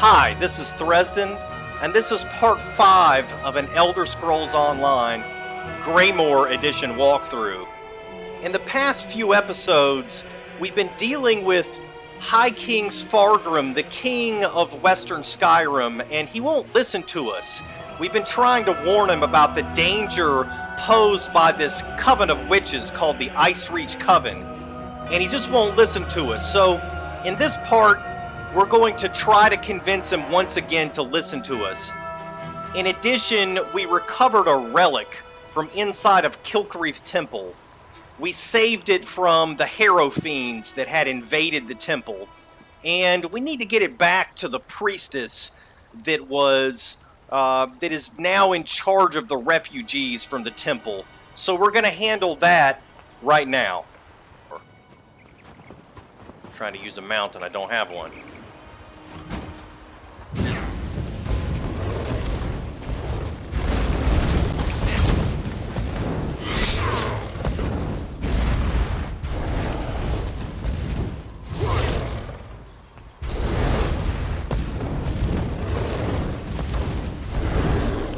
Hi, this is Thresden, and this is part 5 of an Elder Scrolls Online Greymoor edition walkthrough. In the past few episodes, we've been dealing with High King Svargrim, the king of Western Skyrim, and he won't listen to us. We've been trying to warn him about the danger posed by this coven of witches called the Icereach Coven, and he just won't listen to us. So, in this part, we're going to try to convince him once again to listen to us. In addition, we recovered a relic from inside of Kilkereith Temple. We saved it from the Harrow Fiends that had invaded the temple, and we need to get it back to the priestess that is now in charge of the refugees from the temple. So we're going to handle that right now. I'm trying to use a mount and I don't have one.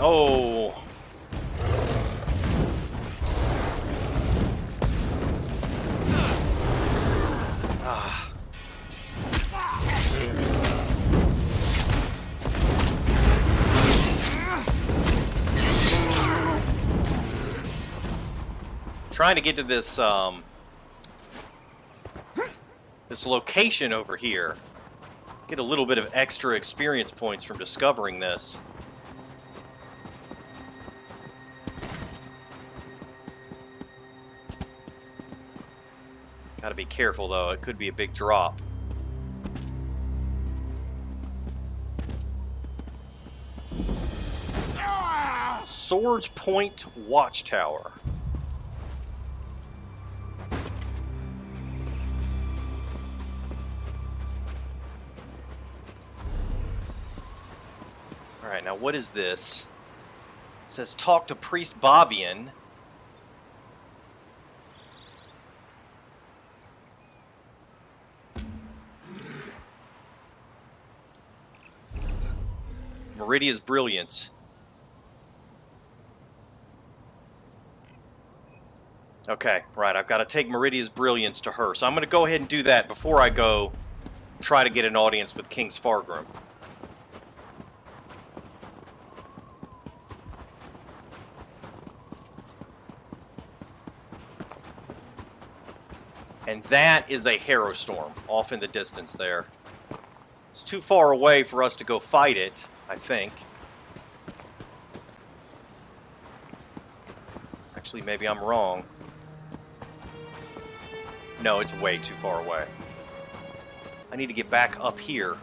Oh. Ah. Trying to get to this this location over here. Get a little bit of extra experience points from discovering this. Gotta be careful though, it could be a big drop. Swords Point Watchtower. Alright, now what is this? It says talk to Priest Bavian. Meridia's Brilliance. Okay, right, I've got to take Meridia's Brilliance to her. So I'm going to go ahead and do that before I go try to get an audience with King Svargrim. And that is a Harrow Storm off in the distance there. It's too far away for us to go fight it, I think. Actually, maybe I'm wrong. No, it's way too far away. I need to get back up here.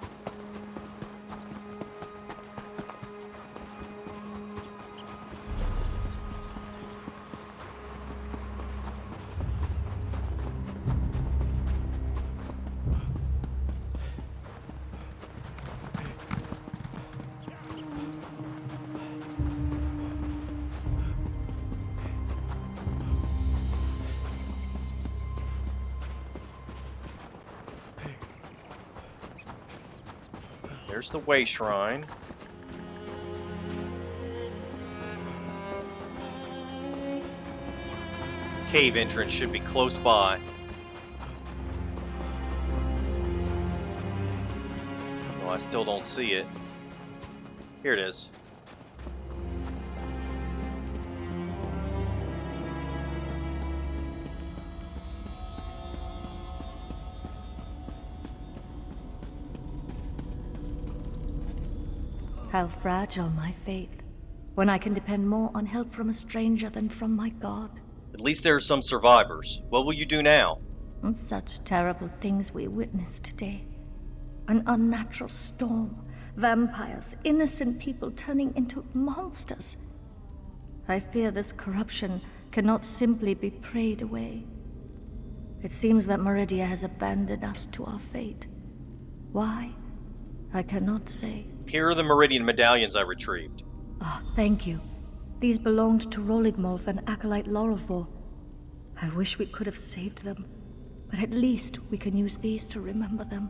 There's the Way Shrine. Cave entrance should be close by. No, I still don't see it. Here it is. How fragile my faith, when I can depend more on help from a stranger than from my God. At least there are some survivors. What will you do now? Such terrible things we witnessed today. An unnatural storm, vampires, innocent people turning into monsters. I fear this corruption cannot simply be prayed away. It seems that Meridia has abandoned us to our fate. Why? I cannot say. Here are the Meridian Medallions I retrieved. Ah, thank you. These belonged to Roligmolf and Acolyte Lorelfor. I wish we could have saved them, but at least we can use these to remember them.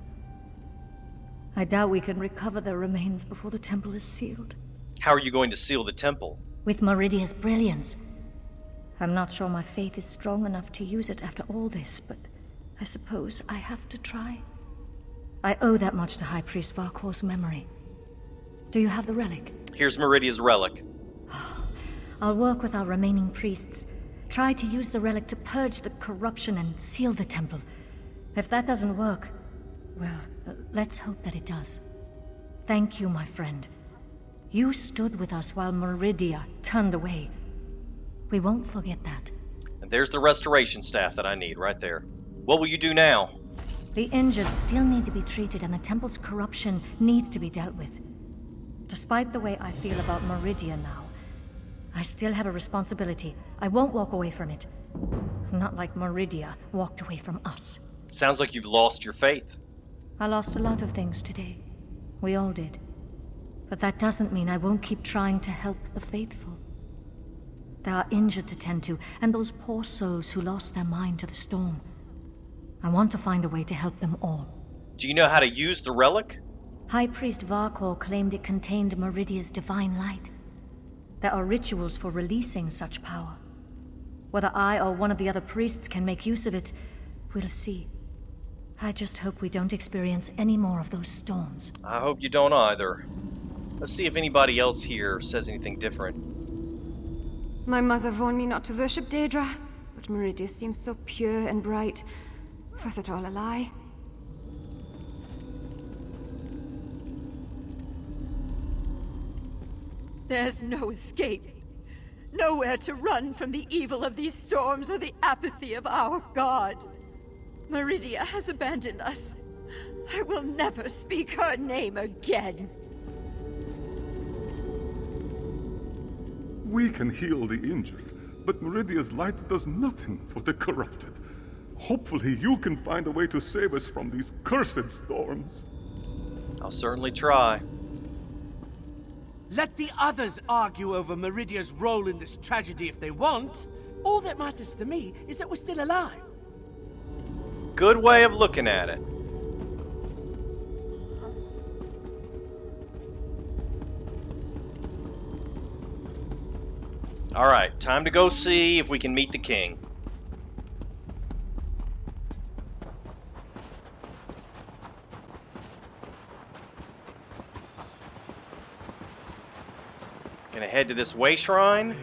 I doubt we can recover their remains before the temple is sealed. How are you going to seal the temple? With Meridia's brilliance. I'm not sure my faith is strong enough to use it after all this, but I suppose I have to try. I owe that much to High Priest Varkor's memory. Do you have the relic? Here's Meridia's relic. I'll work with our remaining priests. Try to use the relic to purge the corruption and seal the temple. If that doesn't work, well, let's hope that it does. Thank you, my friend. You stood with us while Meridia turned away. We won't forget that. And there's the restoration staff that I need, right there. What will you do now? The injured still need to be treated, and the temple's corruption needs to be dealt with. Despite the way I feel about Meridia now, I still have a responsibility. I won't walk away from it. Not like Meridia walked away from us. Sounds like you've lost your faith. I lost a lot of things today. We all did. But that doesn't mean I won't keep trying to help the faithful. There are injured to tend to, and those poor souls who lost their mind to the storm. I want to find a way to help them all. Do you know how to use the relic? High Priest Varkor claimed it contained Meridia's divine light. There are rituals for releasing such power. Whether I or one of the other priests can make use of it, we'll see. I just hope we don't experience any more of those storms. I hope you don't either. Let's see if anybody else here says anything different. My mother warned me not to worship Daedra, but Meridia seems so pure and bright. Was it all a lie? There's no escape. Nowhere to run from the evil of these storms or the apathy of our god. Meridia has abandoned us. I will never speak her name again. We can heal the injured, but Meridia's light does nothing for the corrupted. Hopefully you can find a way to save us from these cursed storms. I'll certainly try. Let the others argue over Meridia's role in this tragedy if they want. All that matters to me is that we're still alive. Good way of looking at it. Alright, time to go see if we can meet the king. Gonna head to this way shrine,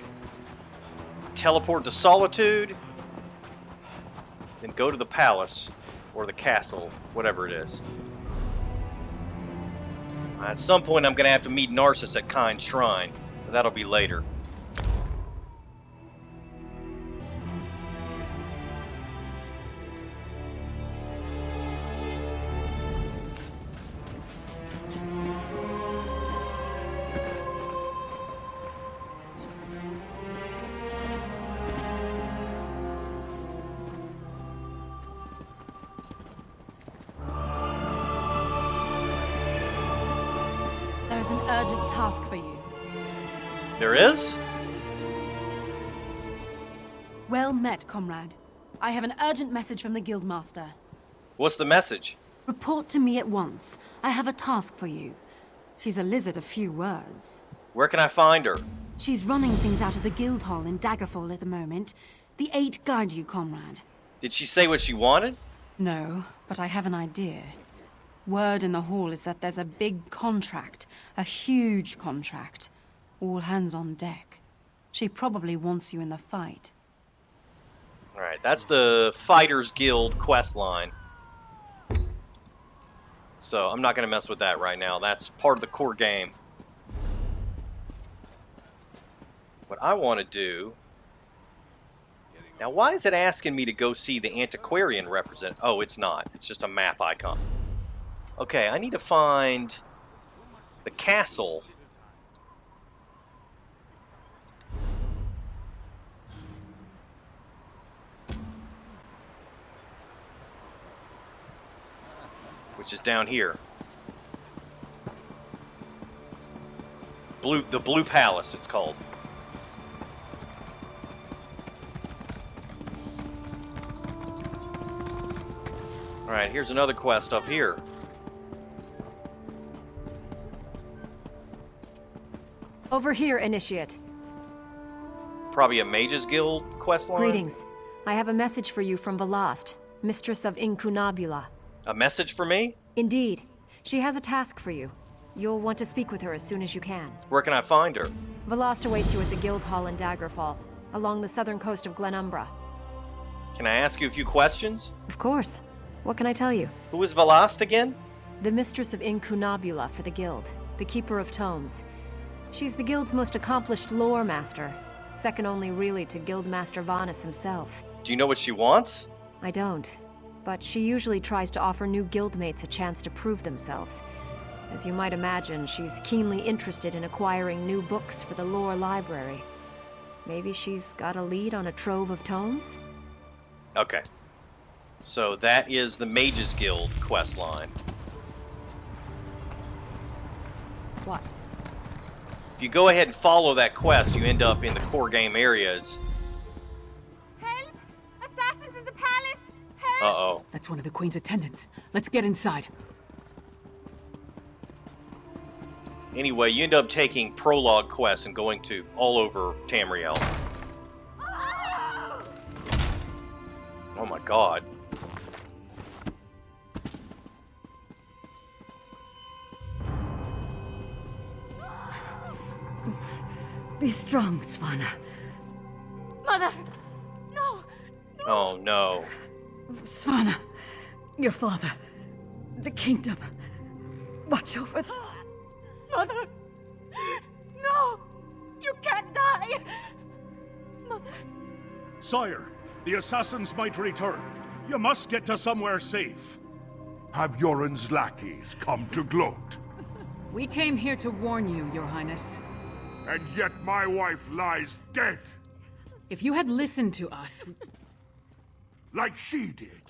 teleport to Solitude, then go to the palace, or the castle, whatever it is. At some point I'm gonna have to meet Narcissus at Kind's Shrine, but that'll be later. There's an urgent task for you. There is? Well met, comrade. I have an urgent message from the Guildmaster. What's the message? Report to me at once. I have a task for you. She's a lizard of few words. Where can I find her? She's running things out of the guild hall in Daggerfall at the moment. The Eight guide you, comrade. Did she say what she wanted? No, but I have an idea. Word in the hall is that there's a big contract. A huge contract. All hands on deck. She probably wants you in the fight. Alright, that's the Fighters Guild quest line. So I'm not going to mess with that right now. That's part of the core game. What I want to do... Now, why is it asking me to go see the antiquarian represent? Oh, it's not. It's just a map icon. Okay, I need to find the castle. Which is down here. The Blue Palace, it's called. Alright, here's another quest up here. Over here, Initiate. Probably a Mages Guild quest line? Greetings. I have a message for you from Velast, Mistress of Incunabula. A message for me? Indeed. She has a task for you. You'll want to speak with her as soon as you can. Where can I find her? Velast awaits you at the Guild Hall in Daggerfall, along the southern coast of Glenumbra. Can I ask you a few questions? Of course. What can I tell you? Who is Velast again? The Mistress of Incunabula for the Guild, the Keeper of Tomes. She's the Guild's most accomplished lore master, second only really to Guildmaster Vanus himself. Do you know what she wants? I don't, but she usually tries to offer new guildmates a chance to prove themselves. As you might imagine, she's keenly interested in acquiring new books for the lore library. Maybe she's got a lead on a trove of tomes? Okay. So that is the Mages Guild quest line. What? If you go ahead and follow that quest, you end up in the core game areas. Help! Assassins in the palace! Help! Uh-oh. That's one of the Queen's attendants. Let's get inside. Anyway, you end up taking prologue quests and going to all over Tamriel. Oh my god. Be strong, Svanna. Mother! No! Oh no. Svanna, your father, the kingdom. Watch over them. Mother! No! You can't die! Mother! Sire, the assassins might return. You must get to somewhere safe. Have Yoren's lackeys come to gloat? We came here to warn you, Your Highness. And yet my wife lies dead, If you had listened to us... like she did.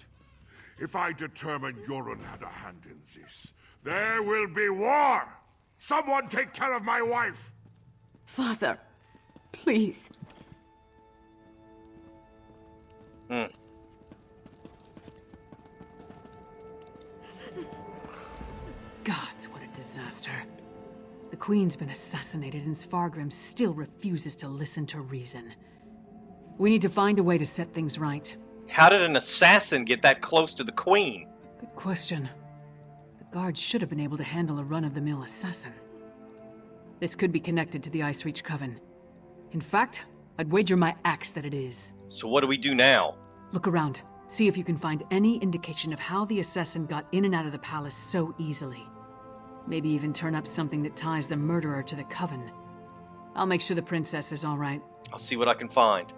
If I determine Yoren had a hand in this, there will be war! Someone take care of my wife! Father, please. Gods, what a disaster. The Queen's been assassinated and Svargrim still refuses to listen to reason. We need to find a way to set things right. How did an assassin get that close to the Queen? Good question. The guards should have been able to handle a run-of-the-mill assassin. This could be connected to the Icereach Coven. In fact, I'd wager my axe that it is. So what do we do now? Look around. See if you can find any indication of how the assassin got in and out of the palace so easily. Maybe even turn up something that ties the murderer to the Coven. I'll make sure the princess is all right. I'll see what I can find.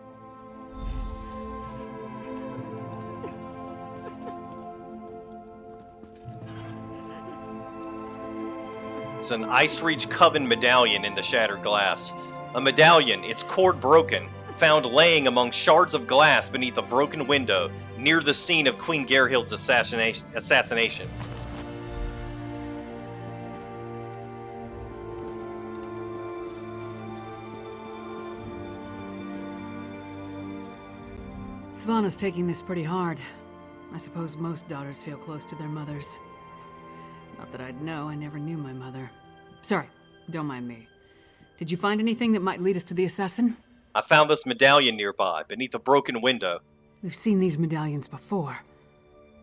There's an Icereach Coven medallion in the shattered glass. A medallion, its cord broken, found laying among shards of glass beneath a broken window near the scene of Queen Gerhild's assassination. Svanna's taking this pretty hard. I suppose most daughters feel close to their mothers. Not that I'd know, I never knew my mother. Sorry, don't mind me. Did you find anything that might lead us to the assassin? I found this medallion nearby, beneath a broken window. We've seen these medallions before.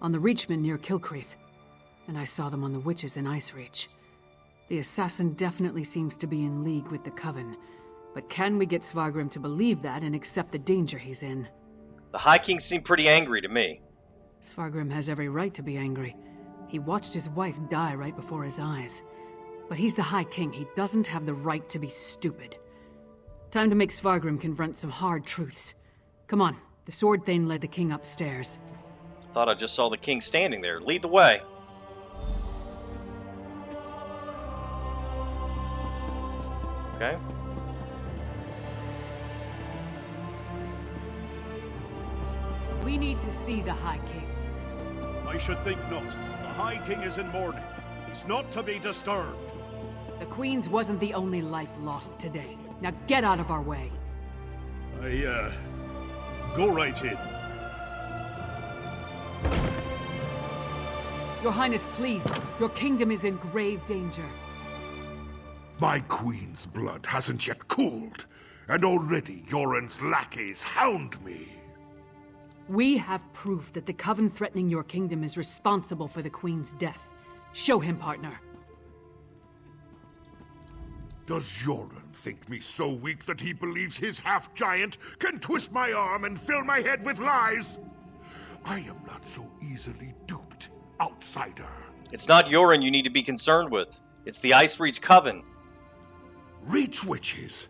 On the Reachman near Kilcreath. And I saw them on the witches in Icereach. The assassin definitely seems to be in league with the Coven. But can we get Svargrim to believe that and accept the danger he's in? The High King seemed pretty angry to me. Svargrim has every right to be angry. He watched his wife die right before his eyes. But he's the High King. He doesn't have the right to be stupid. Time to make Svargrim confront some hard truths. Come on, the Sword Thane led the king upstairs. Thought I just saw the king standing there. Lead the way. Okay. We need to see the High King. I should think not. The High King is in mourning. He's not to be disturbed. The Queen's wasn't the only life lost today. Now get out of our way. Go right in. Your Highness, please. Your kingdom is in grave danger. My queen's blood hasn't yet cooled, and already Yoren's lackeys hound me. We have proof that the Coven threatening your kingdom is responsible for the Queen's death. Show him, partner. Does Yoren think me so weak that he believes his half-giant can twist my arm and fill my head with lies? I am not so easily duped, outsider. It's not Yoren you need to be concerned with. It's the Icereach Coven. Reach witches?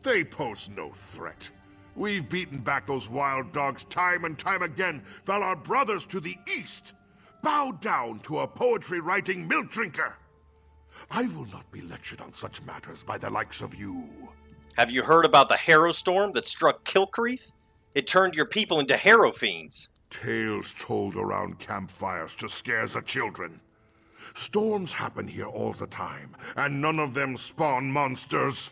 They pose no threat. We've beaten back those wild dogs time and time again, while our brothers to the east bow down to a poetry-writing milk drinker. I will not be lectured on such matters by the likes of you. Have you heard about the Harrow Storm that struck Kilcreath? It turned your people into Harrow fiends. Tales told around campfires to scare the children. Storms happen here all the time, and none of them spawn monsters.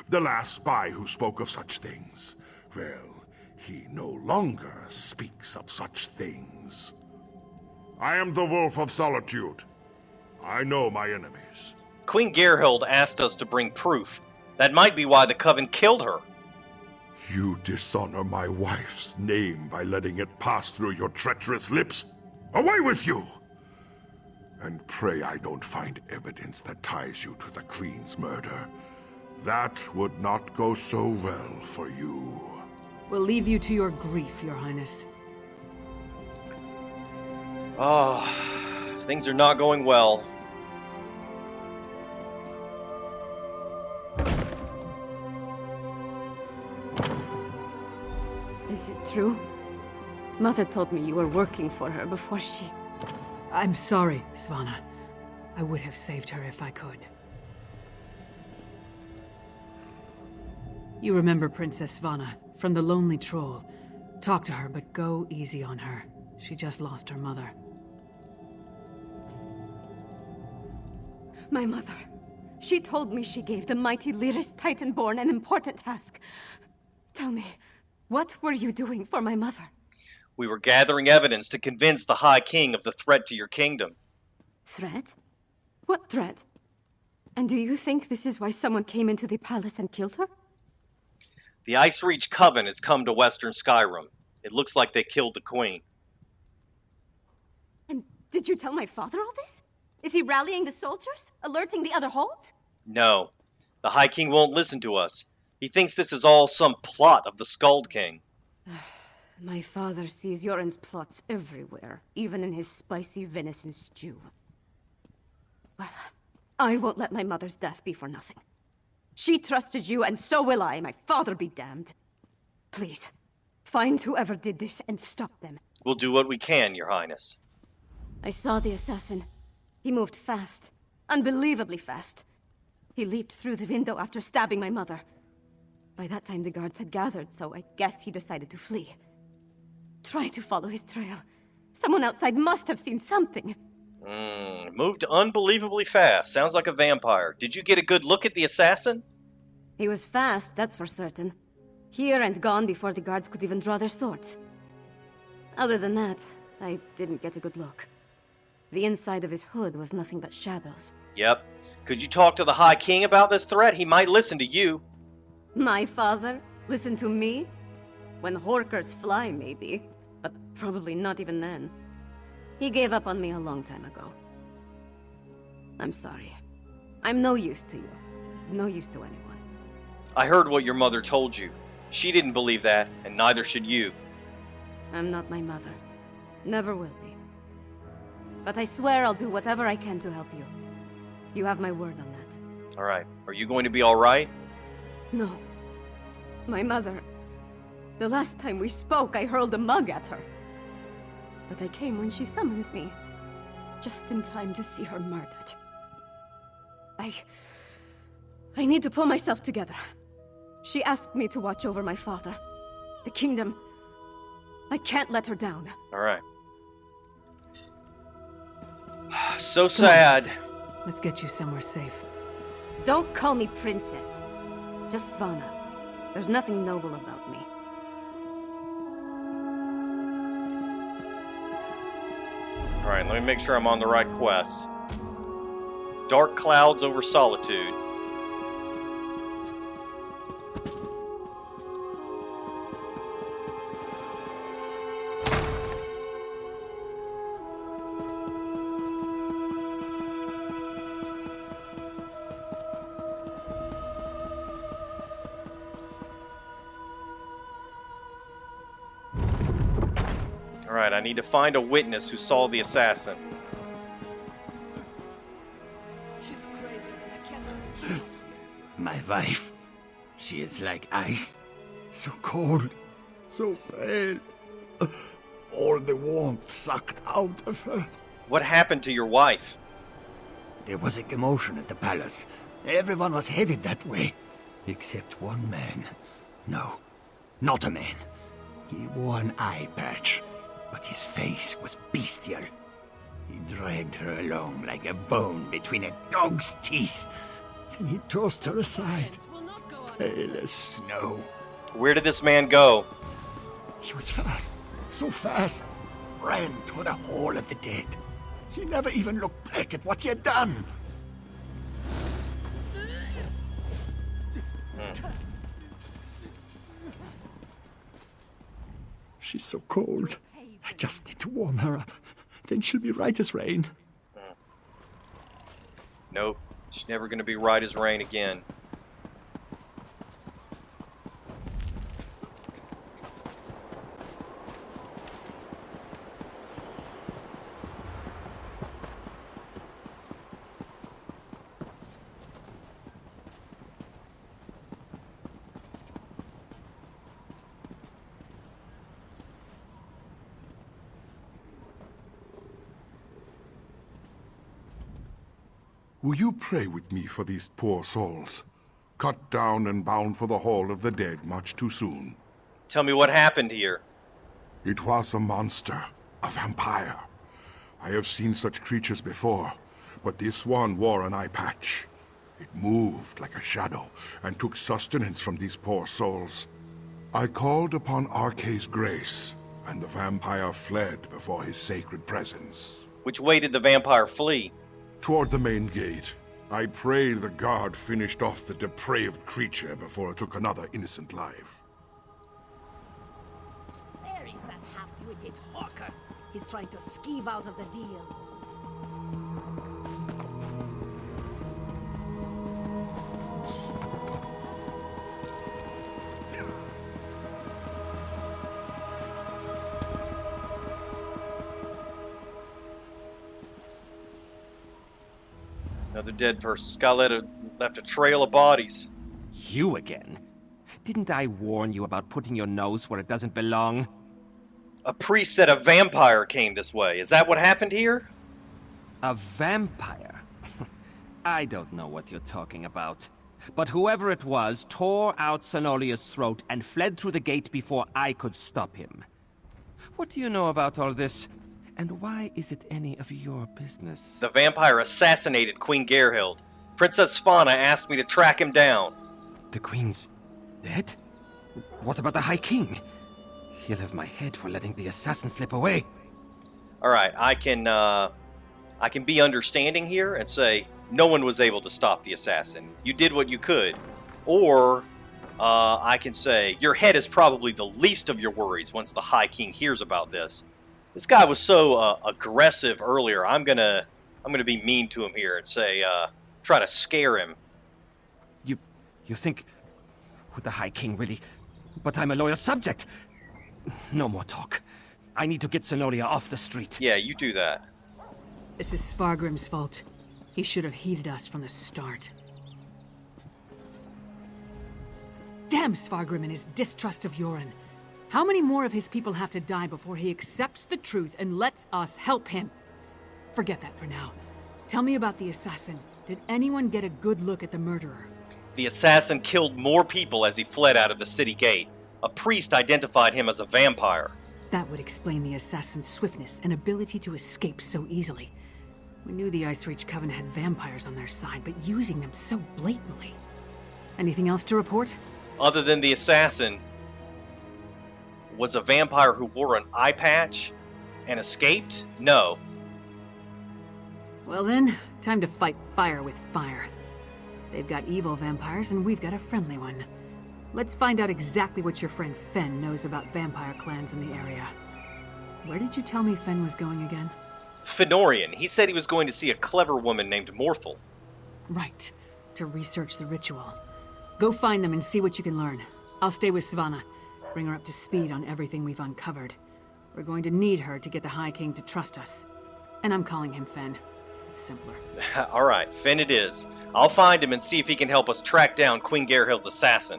The last spy who spoke of such things, well, he no longer speaks of such things. I am the Wolf of Solitude. I know my enemies. Queen Gerhild asked us to bring proof. That might be why the Coven killed her. You dishonor my wife's name by letting it pass through your treacherous lips. Away with you! And pray I don't find evidence that ties you to the Queen's murder. That would not go so well for you. We'll leave you to your grief, Your Highness. Oh, things are not going well. Is it true? Mother told me you were working for her before she... I'm sorry, Svanna. I would have saved her if I could. You remember Princess Svanna from the Lonely Troll. Talk to her, but go easy on her. She just lost her mother. My mother. She told me she gave the mighty Lyris Titanborn an important task. Tell me, what were you doing for my mother? We were gathering evidence to convince the High King of the threat to your kingdom. Threat? What threat? And do you think this is why someone came into the palace and killed her? The Icereach Coven has come to Western Skyrim. It looks like they killed the Queen. And did you tell my father all this? Is he rallying the soldiers? Alerting the other holds? No. The High King won't listen to us. He thinks this is all some plot of the Skald King. My father sees Yoren's plots everywhere, even in his spicy venison stew. Well, I won't let my mother's death be for nothing. She trusted you, and so will I. My father be damned. Please, find whoever did this and stop them. We'll do what we can, Your Highness. I saw the assassin. He moved fast. Unbelievably fast. He leaped through the window after stabbing my mother. By that time, the guards had gathered, so I guess he decided to flee. Try to follow his trail. Someone outside must have seen something. Moved unbelievably fast. Sounds like a vampire. Did you get a good look at the assassin? He was fast, that's for certain. Here and gone before the guards could even draw their swords. Other than that, I didn't get a good look. The inside of his hood was nothing but shadows. Yep. Could you talk to the High King about this threat? He might listen to you. My father? Listen to me? When horkers fly, maybe. But probably not even then. He gave up on me a long time ago. I'm sorry. I'm no use to you. No use to anyone. I heard what your mother told you. She didn't believe that, and neither should you. I'm not my mother. Never will be. But I swear I'll do whatever I can to help you. You have my word on that. All right. Are you going to be all right? No. My mother... The last time we spoke, I hurled a mug at her. But I came when she summoned me. Just in time to see her murdered. I need to pull myself together. She asked me to watch over my father. The kingdom. I can't let her down. All right. So sad. Come on, Princess. Let's get you somewhere safe. Don't call me princess. Just Svanna. There's nothing noble about me. Alright, let me make sure I'm on the right quest. Dark clouds over Solitude. Alright, I need to find a witness who saw the assassin. She's crazy. I cannot. My wife. She is like ice. So cold. So pale. All the warmth sucked out of her. What happened to your wife? There was a commotion at the palace. Everyone was headed that way. Except one man. No, not a man. He wore an eye patch, but his face was bestial. He dragged her along like a bone between a dog's teeth. Then he tossed her aside, pale as snow. Where did this man go? He was fast, so fast. Ran toward the Hall of the Dead. He never even looked back at what he had done. She's so cold. I just need to warm her up. Then she'll be right as rain. Nope. She's never going to be right as rain again. Will you pray with me for these poor souls? Cut down and bound for the Hall of the Dead much too soon. Tell me what happened here. It was a monster, a vampire. I have seen such creatures before, but this one wore an eye patch. It moved like a shadow and took sustenance from these poor souls. I called upon Arce's grace, and the vampire fled before his sacred presence. Which way did the vampire flee? Toward the main gate. I pray the guard finished off the depraved creature before it took another innocent life. There is that half-witted hawker. He's trying to skeeve out of the deal. Another dead person. Scarlet left a trail of bodies. You again? Didn't I warn you about putting your nose where it doesn't belong? A priest said a vampire came this way. Is that what happened here? A vampire? I don't know what you're talking about. But whoever it was tore out Senolia's throat and fled through the gate before I could stop him. What do you know about all this? And why is it any of your business? The vampire assassinated Queen Gerhild. Princess Svanna asked me to track him down. The Queen's dead? What about the High King? He'll have my head for letting the assassin slip away. Alright, I can be understanding here and say, no one was able to stop the assassin. You did what you could. Or, I can say, your head is probably the least of your worries once the High King hears about this. This guy was so aggressive earlier. I'm gonna be mean to him here and say, try to scare him. You think, would the High King really? But I'm a loyal subject. No more talk. I need to get Senolia off the street. Yeah, you do that. This is Svargrim's fault. He should have heeded us from the start. Damn Svargrim and his distrust of Yoren. How many more of his people have to die before he accepts the truth and lets us help him? Forget that for now. Tell me about the assassin. Did anyone get a good look at the murderer? The assassin killed more people as he fled out of the city gate. A priest identified him as a vampire. That would explain the assassin's swiftness and ability to escape so easily. We knew the Icereach Coven had vampires on their side, but using them so blatantly. Anything else to report? Other than the assassin was a vampire who wore an eye patch and escaped? No. Well then, time to fight fire with fire. They've got evil vampires and we've got a friendly one. Let's find out exactly what your friend Fen knows about vampire clans in the area. Where did you tell me Fen was going again? Fenorian. He said he was going to see a clever woman named Morthal. Right. To research the ritual. Go find them and see what you can learn. I'll stay with Svanna. Bring her up to speed on everything we've uncovered. We're going to need her to get the High King to trust us. And I'm calling him Fen. It's simpler. Alright, Fen it is. I'll find him and see if he can help us track down Queen Gerhild's assassin.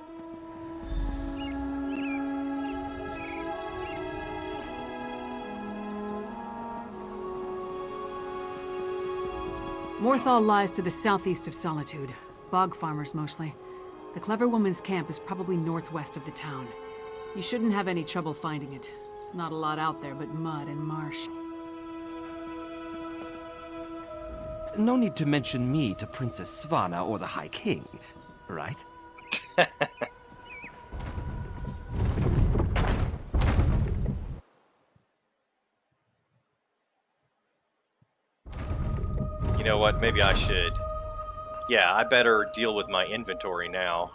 Morthal lies to the southeast of Solitude. Bog farmers mostly. The clever woman's camp is probably northwest of the town. You shouldn't have any trouble finding it. Not a lot out there but mud and marsh. No need to mention me to Princess Svanna or the High King, right? You know what? Maybe I should. Yeah, I better deal with my inventory now.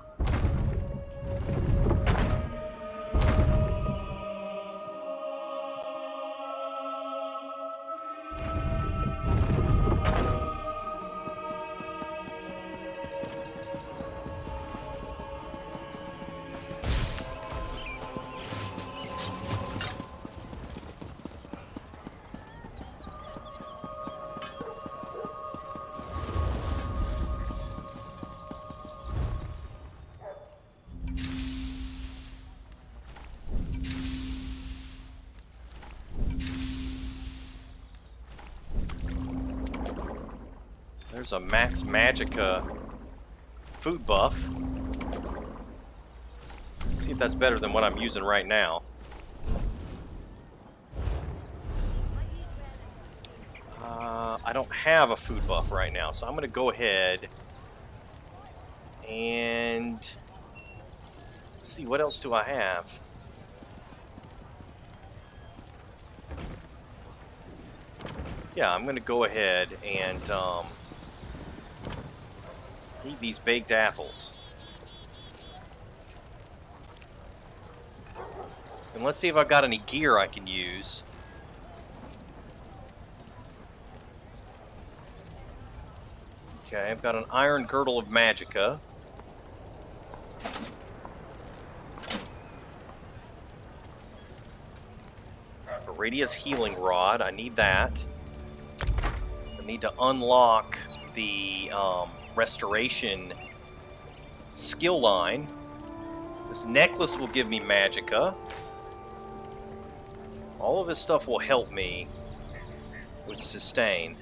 There's a Max Magicka food buff. Let's see if that's better than what I'm using right now. I don't have a food buff right now, so I'm going to go ahead and let's see, what else do I have? Yeah, I'm going to go ahead and eat these baked apples. And let's see if I've got any gear I can use. Okay, I've got an iron girdle of magicka. Radia's healing rod, I need that. I need to unlock the restoration skill line. This necklace will give me magicka. All of this stuff will help me with sustain.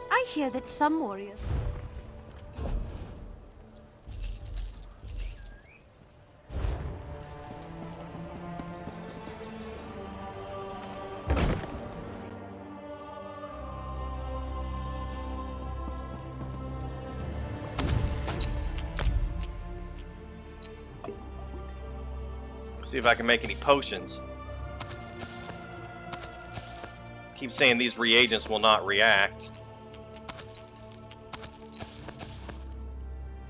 I hear that some warriors... See if I can make any potions. Keep saying these reagents will not react.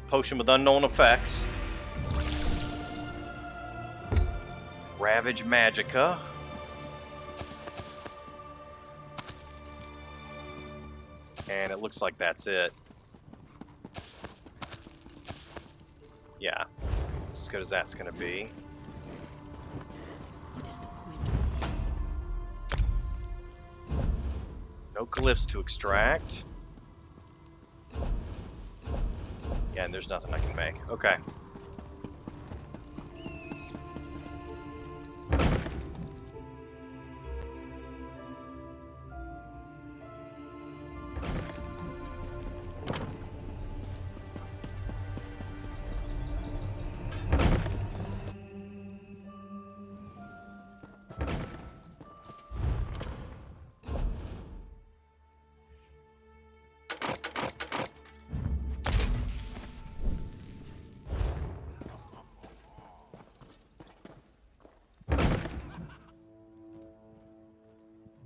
Potion with unknown effects. Ravage magicka. And it looks like that's it. Yeah, that's as good as that's gonna be. No glyphs to extract. Yeah, and there's nothing I can make. Okay.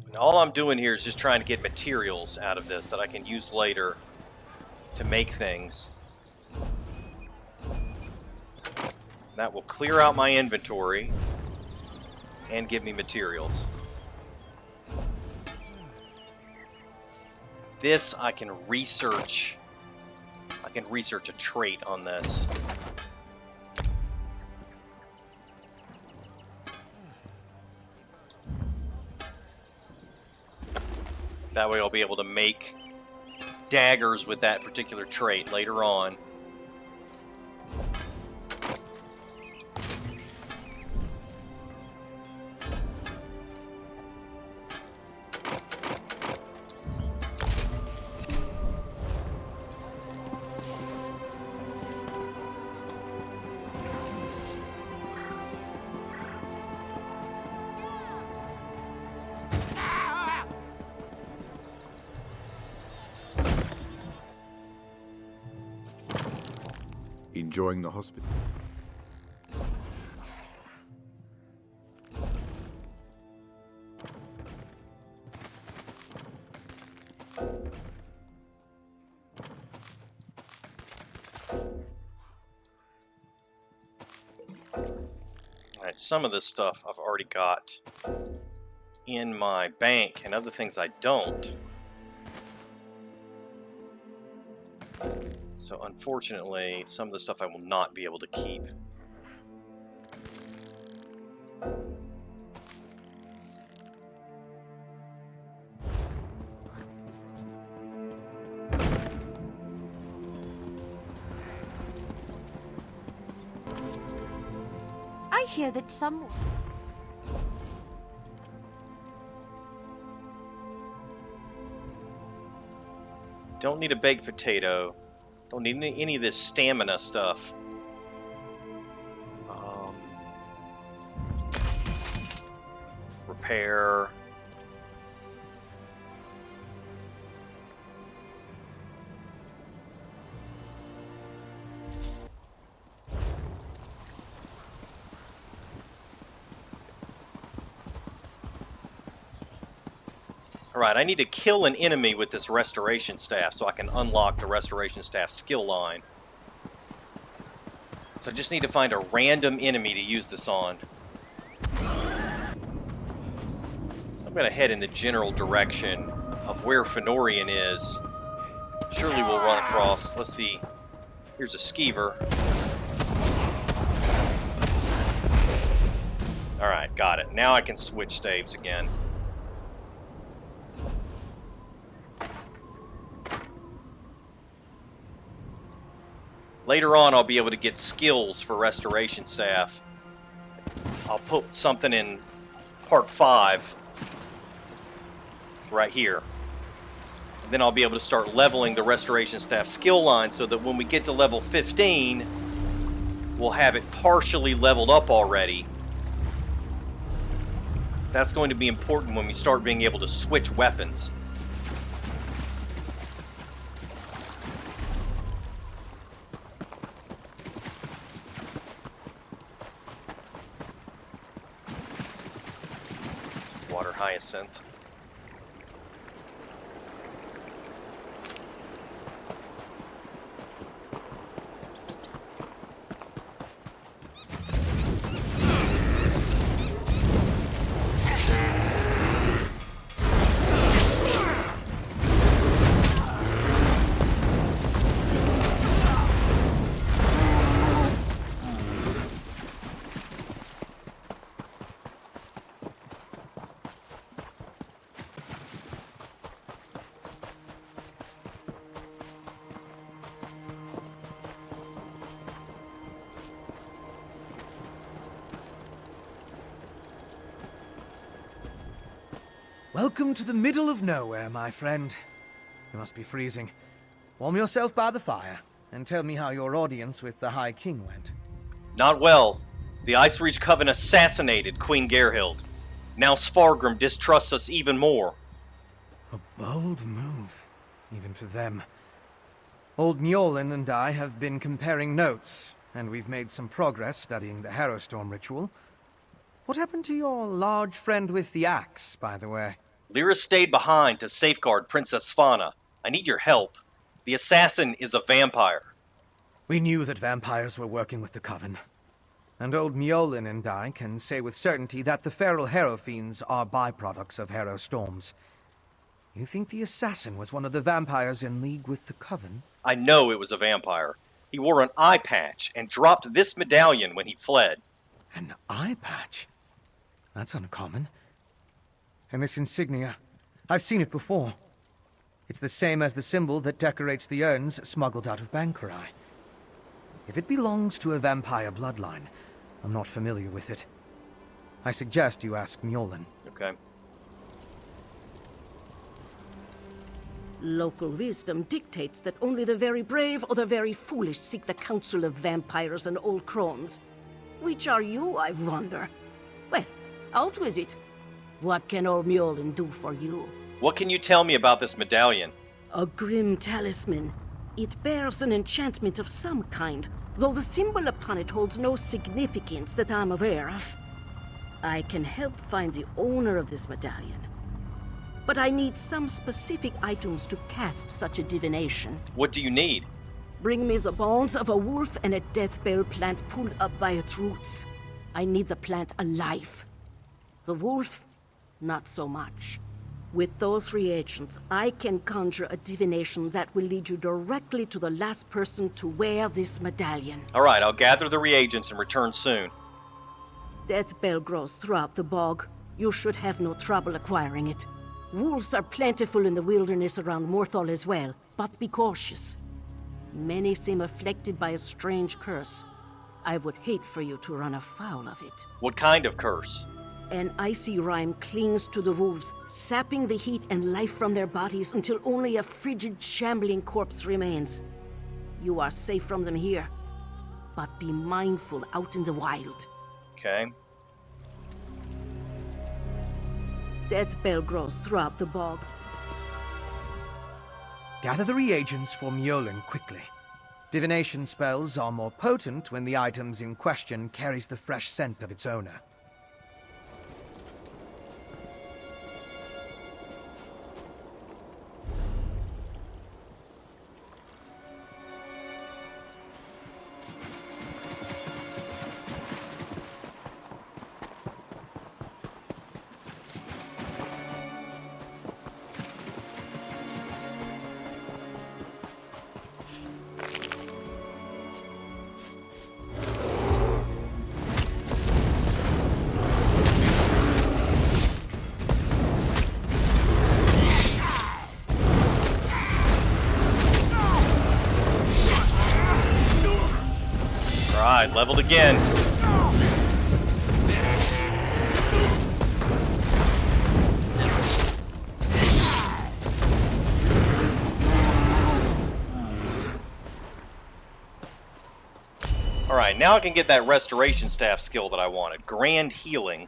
And all I'm doing here is just trying to get materials out of this that I can use later to make things. That will clear out my inventory and give me materials. This I can research. I can research a trait on this. That way I'll be able to make daggers with that particular trait later on. Enjoying the hospital? Alright, some of this stuff I've already got in my bank, and other things I don't. So unfortunately, some of the stuff I will not be able to keep. I hear that some... Don't need a baked potato. Don't need any of this stamina stuff. Repair. Alright, I need to kill an enemy with this restoration staff so I can unlock the restoration staff skill line. So I just need to find a random enemy to use this on. So I'm going to head in the general direction of where Fenorian is. Surely we'll run across. Let's see. Here's a skeever. Alright, got it. Now I can switch staves again. Later on, I'll be able to get skills for restoration staff. I'll put something in part 5. It's right here. And then I'll be able to start leveling the restoration staff skill line so that when we get to level 15, we'll have it partially leveled up already. That's going to be important when we start being able to switch weapons. Water hyacinth. Welcome to the middle of nowhere, my friend. You must be freezing. Warm yourself by the fire, and tell me how your audience with the High King went. Not well. The Icereach Coven assassinated Queen Gerhild. Now Svargrim distrusts us even more. A bold move, even for them. Old Mjolnir and I have been comparing notes, and we've made some progress studying the Harrowstorm ritual. What happened to your large friend with the axe, by the way? Lyra stayed behind to safeguard Princess Svana. I need your help. The assassin is a vampire. We knew that vampires were working with the Coven. And old Mjolnir and I can say with certainty that the feral Harrow Fiends are byproducts of Harrow Storms. You think the assassin was one of the vampires in league with the Coven? I know it was a vampire. He wore an eye patch and dropped this medallion when he fled. An eye patch? That's uncommon. And this insignia, I've seen it before. It's the same as the symbol that decorates the urns smuggled out of Bankarai. If it belongs to a vampire bloodline, I'm not familiar with it. I suggest you ask Mjolnir. Okay. Local wisdom dictates that only the very brave or the very foolish seek the counsel of vampires and old crones. Which are you, I wonder? Well, out with it. What can old Mjolnir do for you? What can you tell me about this medallion? A grim talisman. It bears an enchantment of some kind, though the symbol upon it holds no significance that I'm aware of. I can help find the owner of this medallion, but I need some specific items to cast such a divination. What do you need? Bring me the bones of a wolf and a death bell plant pulled up by its roots. I need the plant alive. The wolf, not so much. With those reagents, I can conjure a divination that will lead you directly to the last person to wear this medallion. All right, I'll gather the reagents and return soon. Death bell grows throughout the bog. You should have no trouble acquiring it. Wolves are plentiful in the wilderness around Morthal as well, but be cautious. Many seem afflicted by a strange curse. I would hate for you to run afoul of it. What kind of curse? An icy rime clings to the wolves, sapping the heat and life from their bodies until only a frigid, shambling corpse remains. You are safe from them here, but be mindful out in the wild. Okay. Death bell grows throughout the bog. Gather the reagents for Mjolnir quickly. Divination spells are more potent when the items in question carries the fresh scent of its owner. Alright, leveled again. Alright, now I can get that restoration staff skill that I wanted. Grand healing.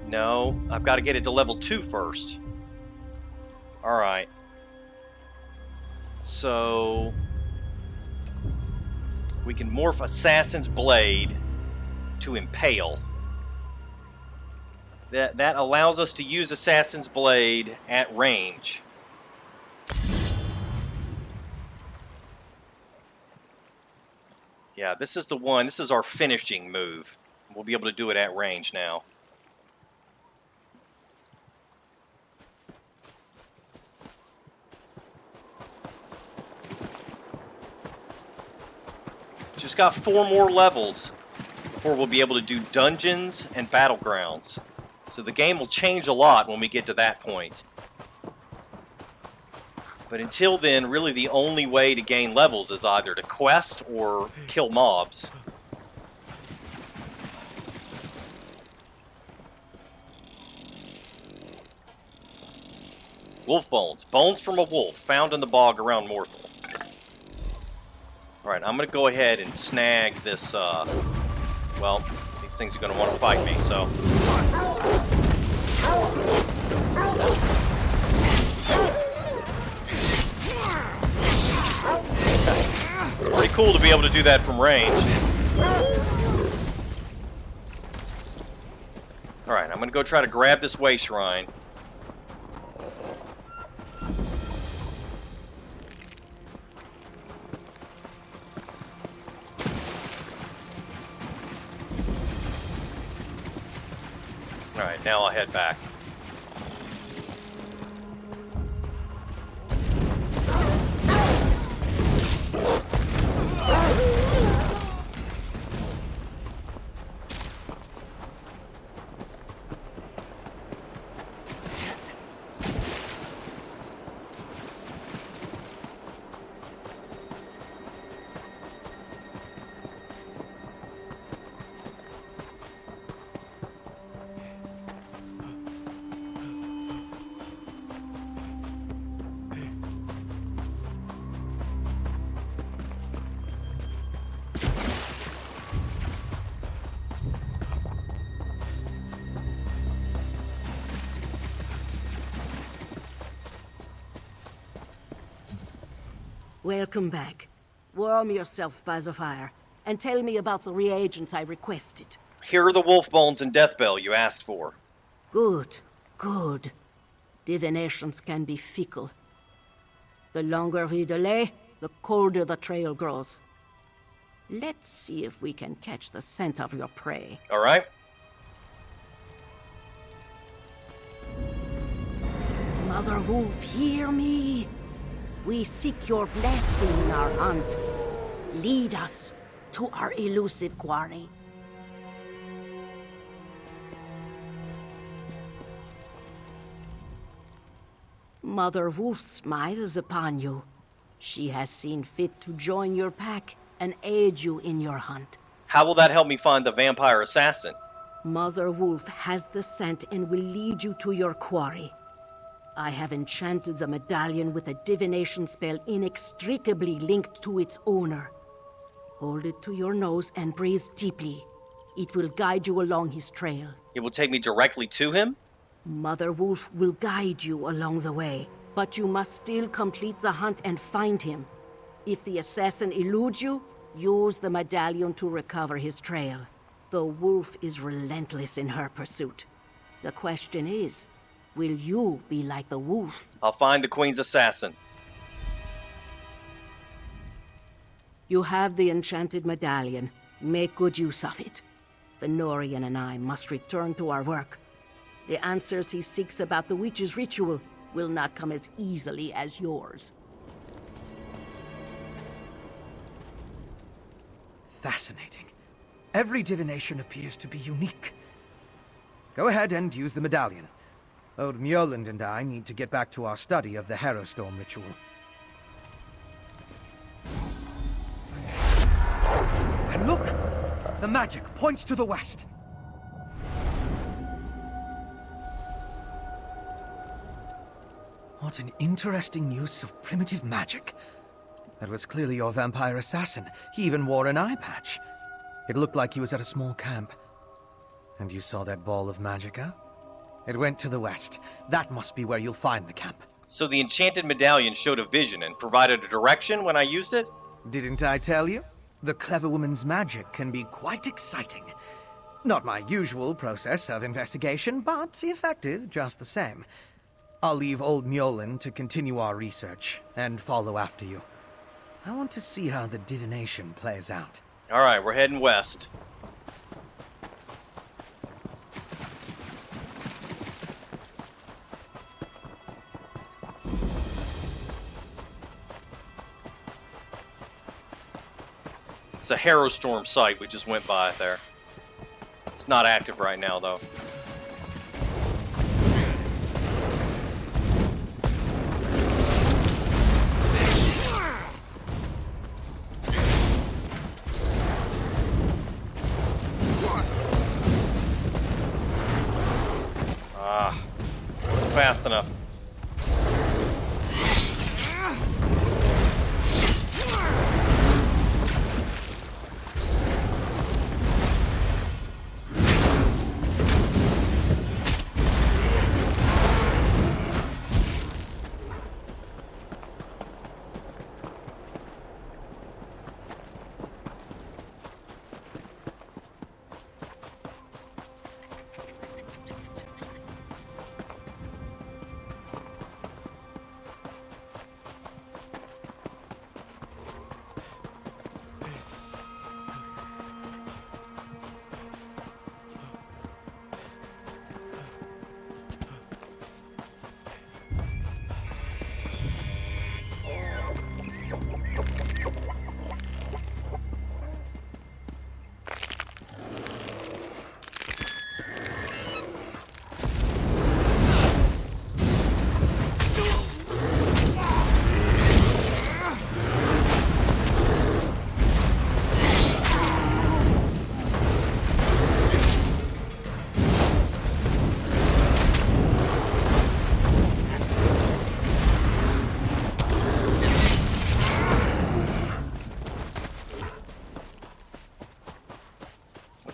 No, I've got to get it to level 2 first. Alright. So we can morph Assassin's Blade to Impale. That allows us to use Assassin's Blade at range. Yeah, this is the one. This is our finishing move. We'll be able to do it at range now. Just got 4 more levels before we'll be able to do dungeons and battlegrounds. So the game will change a lot when we get to that point. But until then, really the only way to gain levels is either to quest or kill mobs. Wolf bones. Bones from a wolf found in the bog around Morthal. Alright, I'm going to go ahead and snag this, well, these things are going to want to fight me, so. It's pretty cool to be able to do that from range. Alright, I'm going to go try to grab this way shrine. Alright, now I'll head back. Welcome back. Warm yourself by the fire, and tell me about the reagents I requested. Here are the wolf bones and death bell you asked for. Good, good. Divinations can be fickle. The longer we delay, the colder the trail grows. Let's see if we can catch the scent of your prey. All right. Mother Wolf, hear me. We seek your blessing in our hunt. Lead us to our elusive quarry. Mother Wolf smiles upon you. She has seen fit to join your pack and aid you in your hunt. How will that help me find the vampire assassin? Mother Wolf has the scent and will lead you to your quarry. I have enchanted the medallion with a divination spell inextricably linked to its owner. Hold it to your nose and breathe deeply. It will guide you along his trail. It will take me directly to him? Mother Wolf will guide you along the way, but you must still complete the hunt and find him. If the assassin eludes you, use the medallion to recover his trail. The wolf is relentless in her pursuit. The question is, will you be like the wolf? I'll find the Queen's assassin. You have the enchanted medallion. Make good use of it. Fenorian and I must return to our work. The answers he seeks about the witch's ritual will not come as easily as yours. Fascinating. Every divination appears to be unique. Go ahead and use the medallion. Old Mjolnir and I need to get back to our study of the Harrowstorm ritual. And look! The magic points to the west. What an interesting use of primitive magic. That was clearly your vampire assassin. He even wore an eye patch. It looked like he was at a small camp. And you saw that ball of magicka? It went to the west. That must be where you'll find the camp. So the enchanted medallion showed a vision and provided a direction when I used it? Didn't I tell you? The clever woman's magic can be quite exciting. Not my usual process of investigation, but effective just the same. I'll leave old Mjolnir to continue our research and follow after you. I want to see how the divination plays out. All right, we're heading west. It's a Harrowstorm site we just went by there. It's not active right now, though. Wasn't fast enough.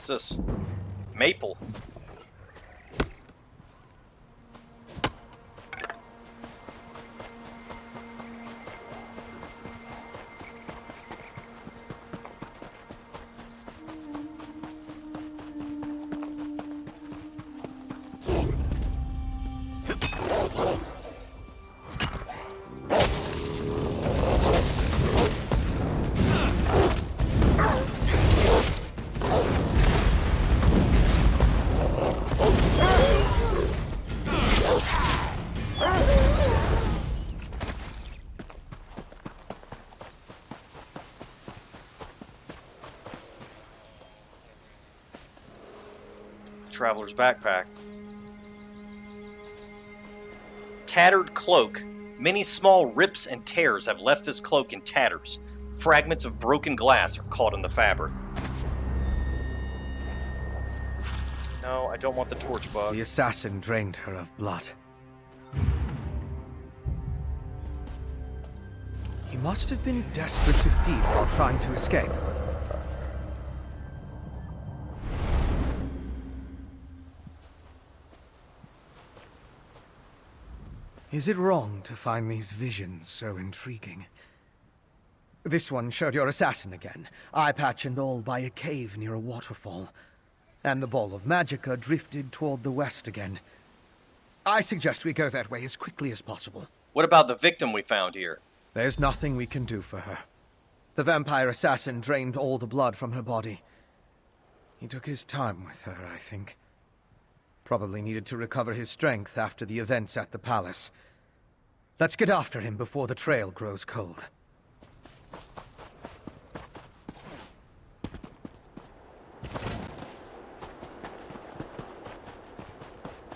What's this? Maple. Traveler's backpack. Tattered Cloak. Many small rips and tears have left this cloak in tatters. Fragments of broken glass are caught in the fabric. No, I don't want the torch bug. The assassin drained her of blood. He must have been desperate to feed while trying to escape. Is it wrong to find these visions so intriguing? This one showed your assassin again, eye patch and all, by a cave near a waterfall. And the ball of magicka drifted toward the west again. I suggest we go that way as quickly as possible. What about the victim we found here? There's nothing we can do for her. The vampire assassin drained all the blood from her body. He took his time with her, I think. Probably needed to recover his strength after the events at the palace. Let's get after him before the trail grows cold.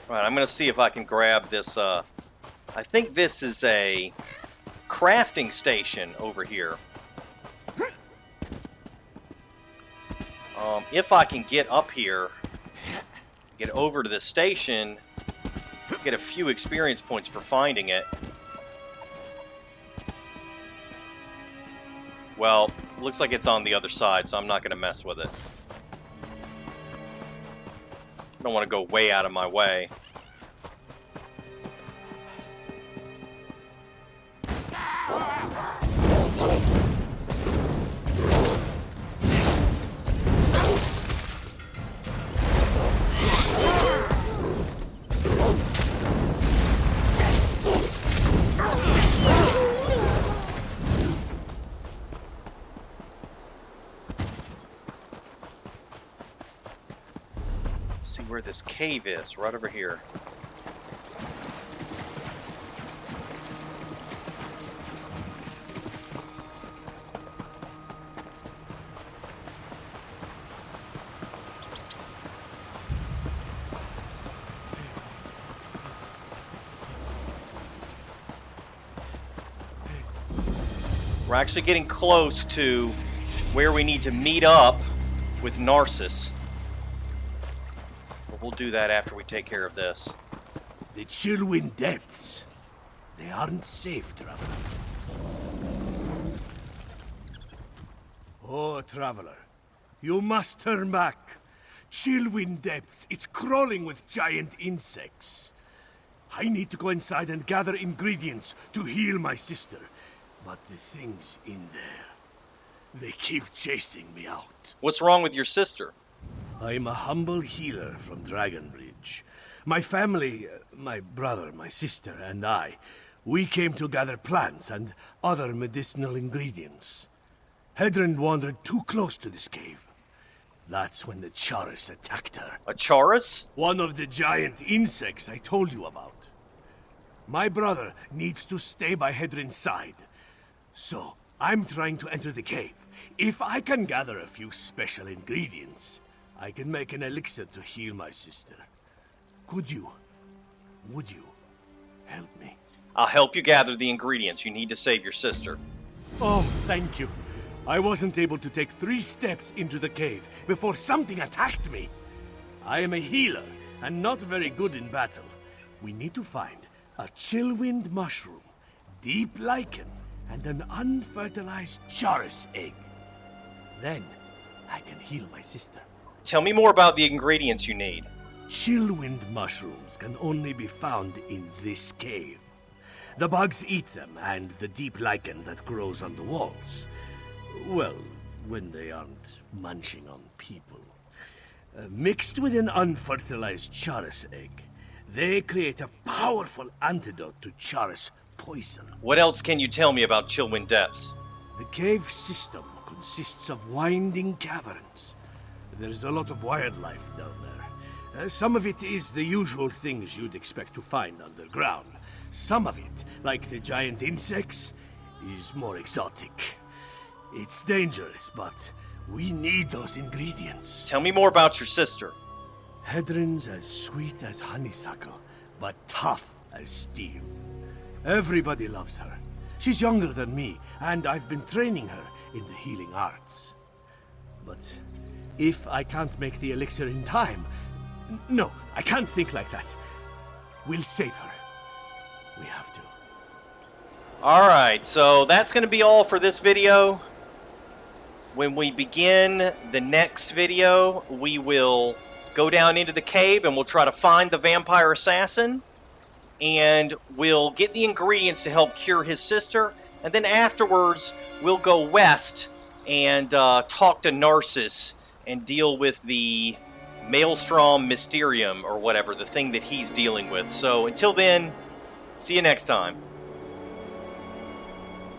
Right, I'm gonna see if I can grab this, I think this is a crafting station over here. If I can get up here, get over to the station, get a few experience points for finding it. Well, looks like it's on the other side, so I'm not gonna mess with it. I don't want to go way out of my way. See where this cave is, right over here. We're actually getting close to where we need to meet up with Narcissus. We'll do that after we take care of this. The Chillwind Depths. They aren't safe, traveler. Oh, traveler. You must turn back. Chillwind Depths, it's crawling with giant insects. I need to go inside and gather ingredients to heal my sister. But the things in there, they keep chasing me out. What's wrong with your sister? I'm a humble healer from Dragonbridge. My family, my brother, my sister, and I, we came to gather plants and other medicinal ingredients. Hedron wandered too close to this cave. That's when the Chaurus attacked her. A Chaurus? One of the giant insects I told you about. My brother needs to stay by Hedron's side. So, I'm trying to enter the cave. If I can gather a few special ingredients, I can make an elixir to heal my sister. Would you help me? I'll help you gather the ingredients you need to save your sister. Oh, thank you. I wasn't able to take 3 steps into the cave before something attacked me. I am a healer and not very good in battle. We need to find a Chillwind mushroom, deep lichen, and an unfertilized Chaurus egg. Then, I can heal my sister. Tell me more about the ingredients you need. Chillwind mushrooms can only be found in this cave. The bugs eat them, and the deep lichen that grows on the walls. Well, when they aren't munching on people. Mixed with an unfertilized Chaurus egg, They create a powerful antidote to Charis poison. What else can you tell me about Chillwind Depths? The cave system consists of winding caverns. There's a lot of wildlife down there. Some of it is the usual things you'd expect to find underground. Some of it, like the giant insects, is more exotic. It's dangerous, but we need those ingredients. Tell me more about your sister. Hedron's as sweet as honeysuckle, but tough as steel. Everybody loves her. She's younger than me, and I've been training her in the healing arts. But if I can't make the elixir in time... No, I can't think like that. We'll save her. We have to. Alright, so that's going to be all for this video. When we begin the next video, we will go down into the cave and we'll try to find the vampire assassin. And we'll get the ingredients to help cure his sister. And then afterwards, we'll go west and talk to Narcissus and deal with the Maelstrom Mysterium or whatever, the thing that he's dealing with. So until then, see you next time.